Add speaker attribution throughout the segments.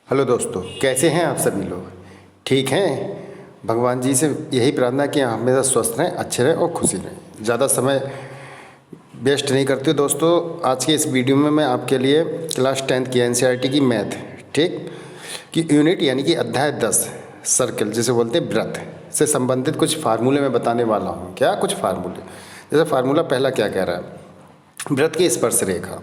Speaker 1: Hello दोस्तों, कैसे हैं आप सभी लोग? ठीक हैं? भगवान जी से यही प्रार्थना कि आप हमेशा स्वस्थ रहें, अच्छे रहें और खुशी रहें। ज़्यादा समय वेस्ट नहीं करते दोस्तों। आज के इस वीडियो में मैं आपके लिए क्लास 10th की एनसीईआरटी की मैथ, ठीक, कि यूनिट यानी कि अध्याय 10 सर्कल जिसे बोलते हैं व्रत से संबंधित कुछ फार्मूले मैं बताने वाला हूँ। क्या कुछ फार्मूले? जैसे फार्मूला पहला क्या कह रहा है? व्रत की स्पर्श रेखा।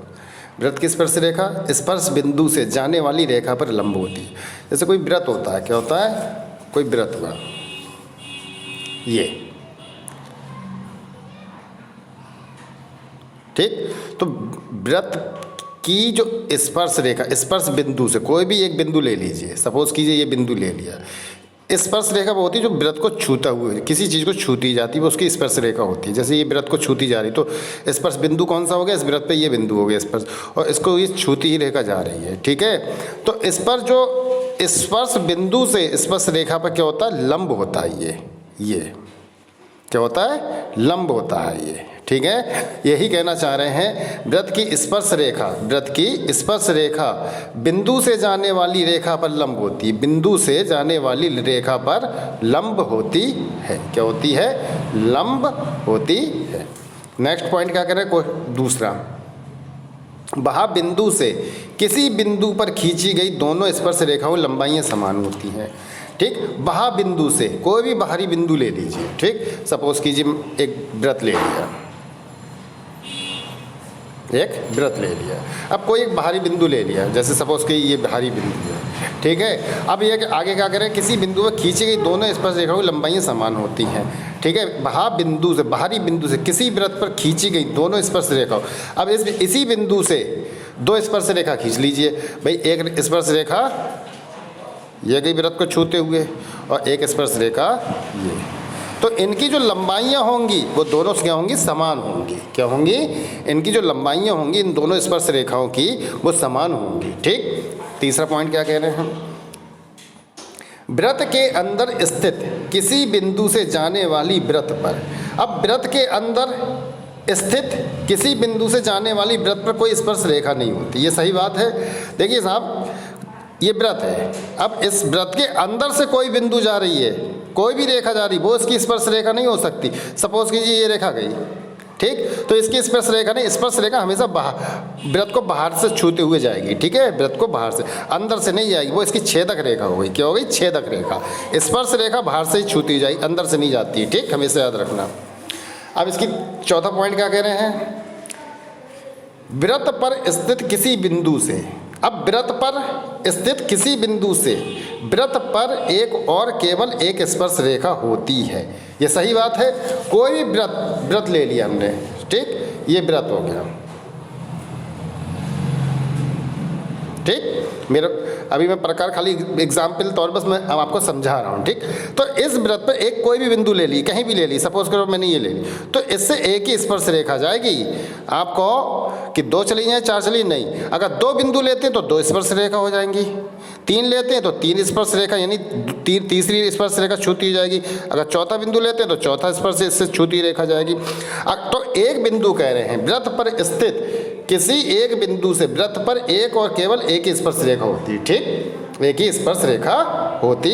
Speaker 1: व्रत की स्पर्श रेखा स्पर्श बिंदु से जाने वाली रेखा पर लंब होती है। जैसे कोई व्रत होता है, क्या होता है? कोई व्रत हुआ, ये, ठीक। तो व्रत की जो स्पर्श रेखा, स्पर्श बिंदु से कोई भी एक बिंदु ले लीजिए, सपोज कीजिए ये बिंदु ले लिया। स्पर्श रेखा वो होती है जो व्रत को छूता हुआ, किसी चीज़ को छूती जाती है, वो उसकी स्पर्श रेखा होती है। जैसे ये व्रत को छूती जा रही, तो स्पर्श बिंदु कौन सा हो गया? इस व्रत पे ये बिंदु हो गया स्पर्श, और इसको ये छूती ही रेखा जा रही है, ठीक है। तो इस पर जो स्पर्श बिंदु से स्पर्श रेखा पर क्या होता है? लंब होता है। ये क्या होता है? लंब होता है ये, ठीक है। यही कहना चाह रहे हैं, व्रत की स्पर्श रेखा, व्रत की स्पर्श रेखा बिंदु से जाने वाली रेखा पर लंब होती है। बिंदु से जाने वाली रेखा पर लंब होती है। क्या होती है? लंब होती है। नेक्स्ट पॉइंट क्या करें? कोई दूसरा, वहाँ बिंदु से किसी बिंदु पर खींची गई दोनों स्पर्श रेखाओं लंबाइयाँ समान होती हैं, ठीक। वहाँ बिंदु से कोई भी बाहरी बिंदु ले लीजिए, ठीक। सपोज कीजिए एक व्रत ले लिया, एक व्रत ले लिया। अब कोई एक बाहरी बिंदु ले लिया, जैसे सपोज कि ये बाहरी बिंदु है, ठीक है। अब ये आगे क्या करें? किसी बिंदु पर खींची गई दोनों स्पर्श रेखाओं की लंबाइयाँ समान होती हैं, ठीक है। वहाँ बिंदु से, बाहरी बिंदु से किसी व्रत पर खींची गई दोनों स्पर्श रेखाओं, अब इसी बिंदु से दो स्पर्श रेखा खींच लीजिए भाई। एक स्पर्श रेखा ये गई व्रत को छूते हुए, और एक स्पर्श रेखा ये। तो इनकी जो लंबाइयाँ होंगी वो दोनों क्या होंगी? समान होंगी। क्या होंगी? इनकी जो लंबाइयाँ होंगी इन दोनों स्पर्श रेखाओं की वो समान होंगी, ठीक। तीसरा पॉइंट क्या कह रहे हैं? व्रत के अंदर स्थित किसी बिंदु से जाने वाली व्रत पर, अब व्रत के अंदर स्थित किसी बिंदु से जाने वाली व्रत पर कोई स्पर्श रेखा नहीं होती। ये सही बात है। देखिए साहब, ये व्रत है, अब इस व्रत के अंदर से कोई बिंदु जा रही है, कोई भी रेखा जा रही, वो इसकी स्पर्श रेखा नहीं हो सकती। सपोज कीजिए ये रेखा गई, ठीक, तो इसकी स्पर्श रेखा नहीं, स्पर्श रेखा हमेशा बाहर, व्रत को बाहर से छूते हुए जाएगी, ठीक है। व्रत को बाहर से, अंदर से नहीं जाएगी, वो इसकी छेदक रेखा हो गई। क्या हो गई? छेदक रेखा। स्पर्श रेखा बाहर से ही छूती हुई जाएगी, अंदर से नहीं जाती, ठीक, हमेशा याद रखना। अब इसकी चौथा पॉइंट क्या कह रहे हैं? व्रत पर स्थित किसी बिंदु से, अब व्रत पर स्थित किसी बिंदु से व्रत पर एक और केवल एक स्पर्श रेखा होती है। ये सही बात है। कोई भी व्रत ले लिया हमने, ठीक, ये व्रत हो गया, ठीक। मेरा अभी मैं प्रकार खाली एग्जाम्पल तौर पर मैं आपको समझा रहा हूँ, ठीक। तो इस व्रत पर एक कोई भी बिंदु ले ली, कहीं भी ले ली, सपोज करो मैंने ये ले ली, तो इससे एक ही स्पर्श रेखा जाएगी। आपको कि दो चली जाए, चार चली नहीं, अगर दो बिंदु लेते हैं तो दो स्पर्श रेखा हो जाएंगी, तीन लेते हैं तो तीन स्पर्श रेखा, यानी तीसरी स्पर्श रेखा छूती जाएगी। अगर चौथा बिंदु लेते हैं तो चौथा स्पर्श इससे छूती रेखा जाएगी। तो एक बिंदु कह रहे हैं, व्रत पर स्थित किसी एक बिंदु से व्रत पर एक और केवल एक ही स्पर्श रेखा होती है, ठीक, एक ही स्पर्श रेखा होती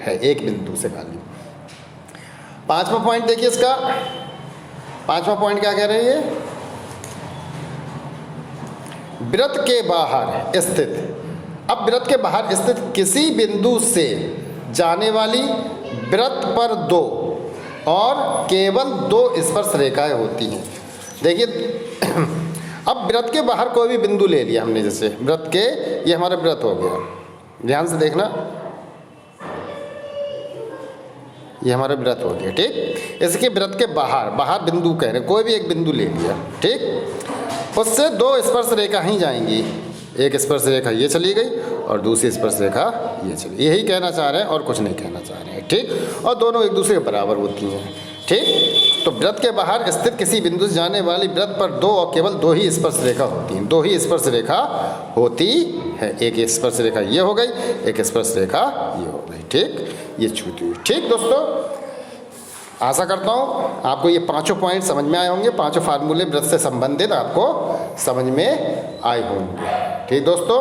Speaker 1: है, एक बिंदु से खाली। पांचवा पॉइंट देखिए इसका, पांचवा पॉइंट क्या कह रहे हैं? व्रत के बाहर स्थित, अब व्रत के बाहर स्थित किसी बिंदु से जाने वाली व्रत पर दो और केवल दो स्पर्श रेखाएं होती हैं। देखिए अब व्रत के बाहर कोई भी बिंदु ले लिया हमने, जैसे व्रत के, ये हमारा व्रत हो गया, ध्यान से देखना, ये हमारा व्रत हो गया, ठीक। इसके व्रत के बाहर बिंदु कह रहे, कोई भी एक बिंदु ले लिया, ठीक, उससे दो स्पर्श रेखा ही जाएंगी। एक स्पर्श रेखा ये चली गई और दूसरी स्पर्श रेखा ये चली, यही कहना चाह रहे हैं और कुछ नहीं कहना चाह रहे हैं, ठीक। और दोनों एक दूसरे के बराबर होती हैं, ठीक। तो व्रत के बाहर स्थित किसी बिंदु से जाने वाली व्रत पर दो और केवल दो ही स्पर्श रेखा होती हैं, दो ही स्पर्श रेखा होती है। एक स्पर्श रेखा ये हो गई, एक स्पर्श रेखा ये हो गई, ठीक, ये छूती हुई, ठीक। दोस्तों आशा करता हूँ आपको ये पांचों पॉइंट समझ में आए होंगे, पांचों फार्मूले व्रत से संबंधित आपको समझ में आए होंगे, ठीक दोस्तों।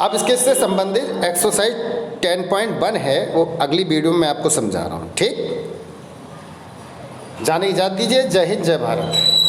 Speaker 1: अब इसके से संबंधित एक्सरसाइज 10.1 है, वो अगली वीडियो में मैं आपको समझा रहा हूँ। ठीक, जाने इजाज़त दीजिए। जय हिंद, जय भारत।